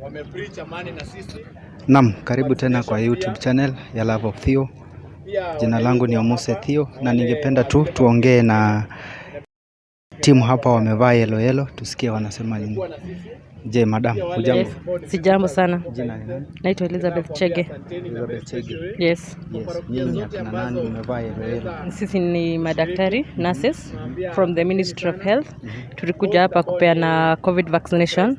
wamepreach amani na sisi. Naam, karibu tena kwa YouTube channel ya Love of Theo. Jina langu ni Omuse Theo na ningependa tu tuongee na timu hapa wamevaa yellow, tusikie wanasema nini. Je, madam, hujambo? Yes, sijambo sana. Jina ni nani? Naitwa Elizabeth Chege. Elizabeth Chege. Yes. Nyinyi akina nani mmevaa yellow? Sisi ni madaktari, nurses from the Ministry of Health. Tulikuja hapa kupeana COVID vaccination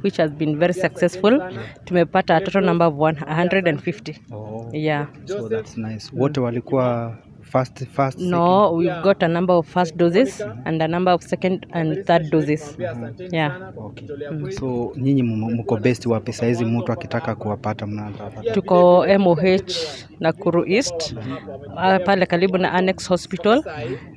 which has been very successful. Tumepata a total number of 150. Oh. Yeah. So that's nice. Wote walikuwa first No, we've got a number of first doses and a number of second and third doses. Yeah. Okay. So nyinyi mko best wapi saizi mtu akitaka kuwapata mnapata? Tuko MOH Nakuru East pale karibu na Annex Hospital,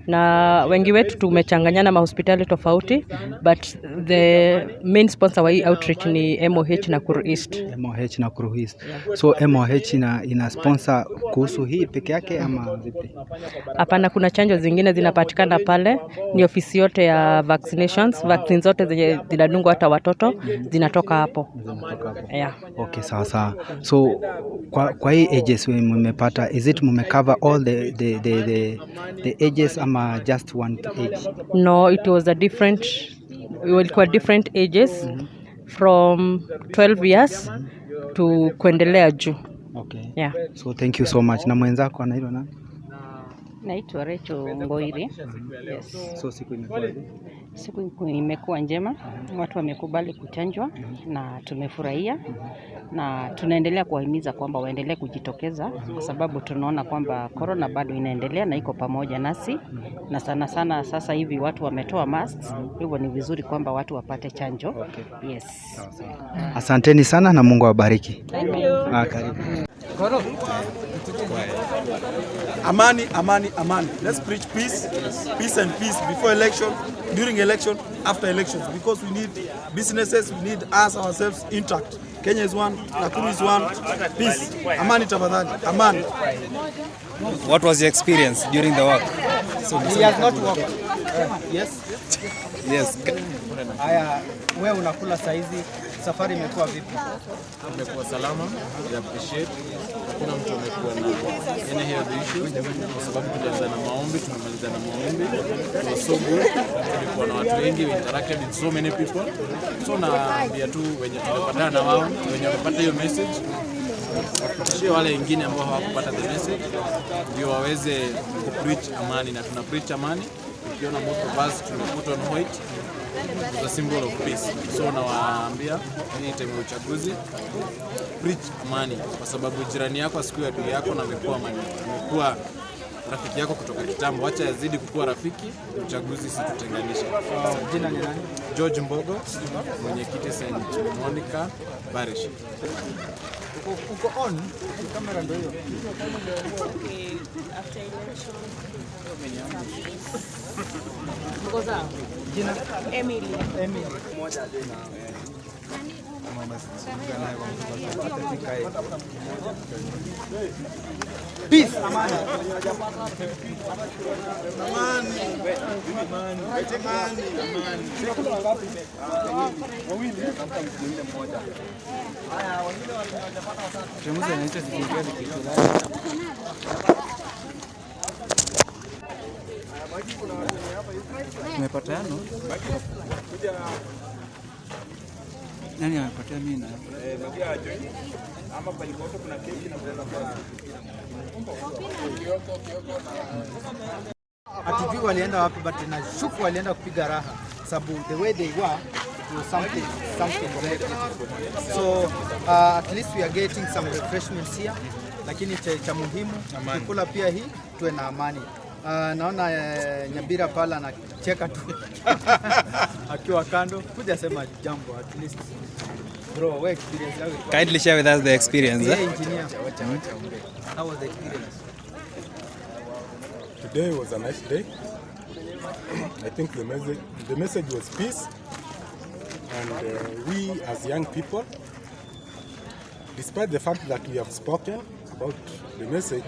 na wengi wetu tumechanganyana mahospitali tofauti, but the main sponsor wa hii outreach ni MOH Nakuru East. MOH Nakuru East. So MOH ina sponsor kuhusu hii peke yake ama vipi? Hapana, kuna chanjo zingine zinapatikana pale. Ni ofisi yote ya vaccinations, vaccines zote zenye zinadungwa hata watoto zinatoka hapo. Yeah. Okay, sawa. So kwa hii ages mmepata, is it mmecover all the ages ama just one age? No, it was different ages from 12 years to kuendelea juu. Okay. Yeah. So thank you so much. Na mwenzako anaitwa nani? Naitwa Recho Ngoiri. Yes. So siku imekuwaje? Siku imekuwa njema. Watu wamekubali kuchanjwa na tumefurahia, na tunaendelea kuwahimiza kwamba waendelee kujitokeza kwa sababu tunaona kwamba corona bado inaendelea na iko pamoja nasi, na sana sana sasa hivi watu wametoa masks, hivyo ni vizuri kwamba watu wapate chanjo. Okay. Yes. Asanteni sana na Mungu awabariki. Karibu. Amani. Let's preach peace, peace and peace before election, during election, after elections, because we need businesses, we need us ourselves intact. Kenya is one, Nakuru is one. Peace. Amani tafadhali. Amani. What was your experience during the work? So he has not worked. Yes. Haya, wewe unakula saizi, safari imekuwa vipi? Imekuwa salama, we appreciate. Hakuna mtu amekuwa na any health issues kwa sababu tulianza na maombi, tumemaliza na maombi. It was so good. Tulikuwa na watu wengi, we interacted with so many people. So naambia tu wenye tulipatana na wao, wenye wamepata hiyo message, wafikishie wale wengine ambao hawakupata the message ndio waweze kupreach amani, na tuna preach amani. Ukiona most of us tumeput on white, it's a symbol of peace. So nawaambia hii time ya uchaguzi, preach amani, kwa sababu jirani yako siku ya adui yako na amekuwa rafiki yako kutoka kitambo. Acha yazidi kukuwa rafiki, uchaguzi situtenganisha. Jina ni nani? George Mbogo, mwenyekiti St. Monica Parish. Uko on kamera ndio hiyo. After election. Jina Emily. Moja tena. Peace. Amani. Tumepatana. Nani amepatia mimi na? Ama palikoto kuna keki na mtenda kwa. Hatujui walienda wapi, but nashuku walienda kupiga raha sababu the way they were, it was something very beautiful. So at least we are getting some refreshments here, lakini cha muhimu kukula pia hii tuwe na amani. Naona Nyabira pala anacheka tu akiwa kando, kuja sema jambo at least. Bro, what experience yako? Kindly share with us the experience. Yeah, engineer. How was the experience? Today was a nice day. I think the message was peace, and we as young people, despite the fact that we have spoken about the message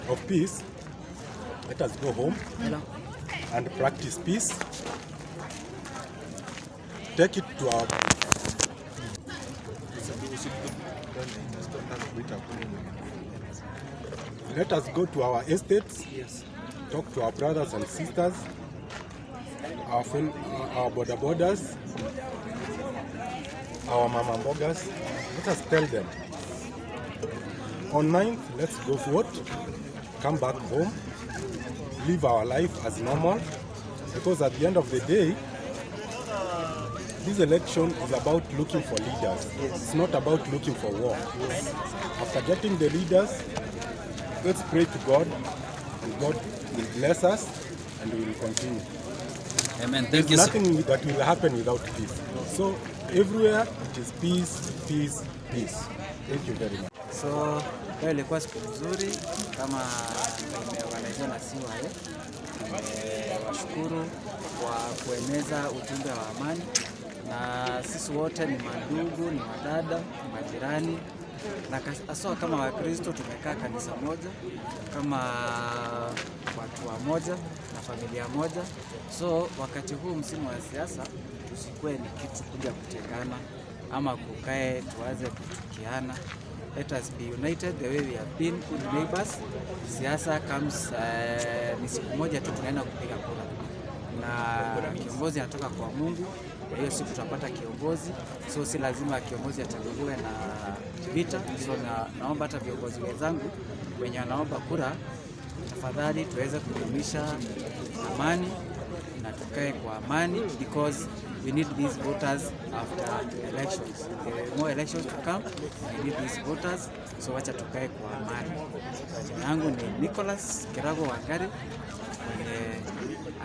of peace, let us go home and practice peace. Take it to our Let us go to our estates, Yes. talk to our brothers and sisters, our border borders, our mama boggers. Let us tell them. On 9th, let's go vote, come back home, live our life as normal, because at the end of the day, this election is about looking for leaders. It's not about looking for war. After getting the leaders, let's pray to God, and God will bless us, and we will continue. Amen. Thank There's you. nothing that will happen without peace. So everywhere it is peace, peace, peace. Thank you very much. So leo ilikuwa siku nzuri kama imeorganiziwa na CYA. Washukuru kwa kueneza ujumbe wa amani, na sisi wote ni mandugu, ni wadada, ni majirani, na haswa kama Wakristo tumekaa kanisa moja, kama watu wa moja na familia moja. So wakati huu msimu wa siasa usikuwe ni kitu kuja kutengana ama kukae tuanze kuchukiana. Let us be united the way we have been good neighbors. Siasa comes ni siku moja tu tunaenda kupiga kura, na kiongozi anatoka kwa Mungu. Hiyo siku tutapata kiongozi, so si lazima kiongozi achaguliwe na vita. So naomba hata viongozi wenzangu wenye wanaomba kura, tafadhali tuweze kudumisha amani na tukae kwa amani, because we need these voters after elections. There are more elections to come. We need these voters, so wacha tukae kwa amani. Jina yangu ni Nicholas Kirago Wangari, mwenye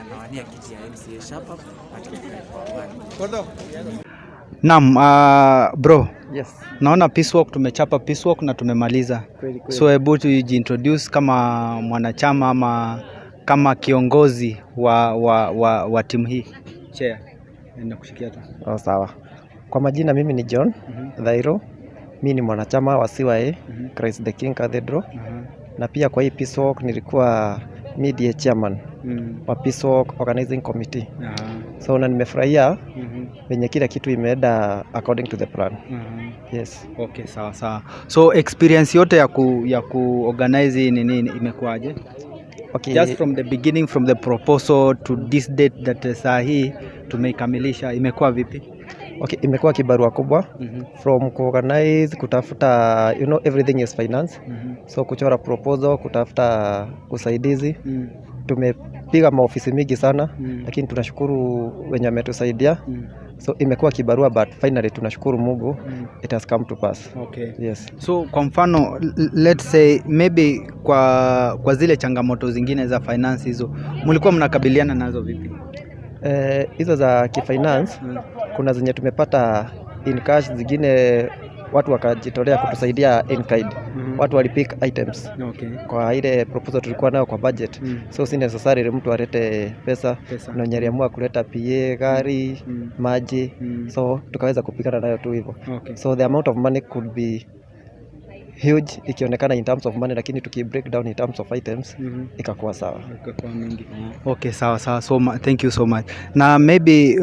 anawania kiti ya MCA Shapa. Wacha tukae kwa amani. Naam, bro. Yes. Naona peace walk, tumechapa peace walk na tumemaliza. Kweli. So hebu tujiintroduce kama mwanachama ama kama kiongozi wa timu hii. Chair. Nakushikia tu. Oh, sawa. Kwa majina mimi ni John Dhairo. Mimi ni mwanachama wa CYA, Christ the King Cathedral. Na pia kwa hii peace walk nilikuwa media chairman wa peace walk organizing committee. So na nimefurahia venye kila kitu imeenda according to the plan. Yes. Okay, sawa. So experience yote ya kuorganize nini imekuwaje? Okay. Just from the beginning, from the proposal to this date that saa hii tumeikamilisha, imekuwa vipi? Okay, imekuwa kibarua kubwa from kuorganize, kutafuta everything is finance. So kuchora proposal, kutafuta usaidizi. Tumepiga maofisi mingi sana, lakini tunashukuru wenye wametusaidia. So imekuwa kibarua, but finally tunashukuru Mungu, it has come to pass. Okay. Yes. So kwa mfano, let's say maybe kwa zile changamoto zingine za finance hizo mlikuwa mnakabiliana nazo vipi? Hizo za kifinance kuna zenye tumepata in cash, zingine watu wakajitolea kutusaidia in kind. Watu walipick items. Okay. Kwa ile proposal tulikuwa nayo kwa budget. So si necessary mtu alete pesa. Na nyeriamua kuleta PA, gari, maji. So tukaweza kupigana nayo tu hivyo. Okay. So the amount of money could be huge ikionekana in terms of money, lakini tuki-break down in terms of items ikakuwa sawa. Ikakuwa mingi. Okay, sawa. So thank you so much. Na maybe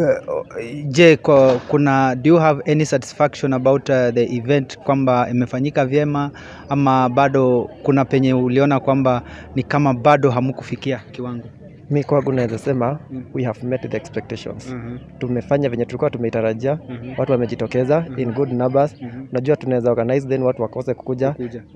je, do you have any satisfaction about the event, kwamba imefanyika vyema ama bado kuna penye uliona kwamba ni kama bado hamkufikia kiwango? Mi kwangu naweza sema we have met the expectations. Tumefanya venye tulikuwa tumeitarajia. Watu wamejitokeza in good numbers. Unajua tunaweza organize then watu wakose kukuja.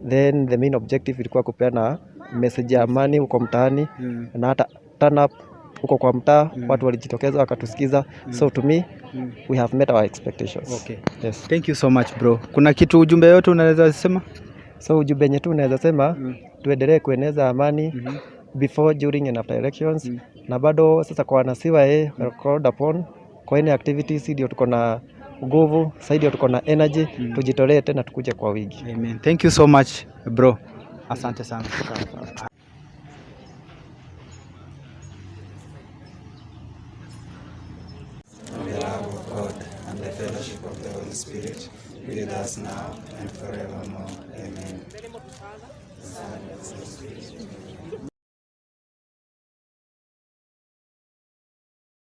Then the main objective ilikuwa kupeana message ya amani huko mtaani, na hata turn up huko kwa mtaa. Watu walijitokeza wakatusikiza. So to me we have met our expectations. Okay. Yes. Thank you so much bro. Kuna kitu ujumbe yote unaweza sema? So ujumbe yetu unaweza sema tuendelee kueneza amani before, during and after elections. Na bado sasa kwa wana CYA called upon kwa any activities, ndio tuko na nguvu, sasa ndio tuko na energy, tujitolee tena tukuje kwa wingi. Amen. Thank you so much bro. Asante sana. The love of God and the fellowship of the Holy Spirit be with us now and forevermore. Amen.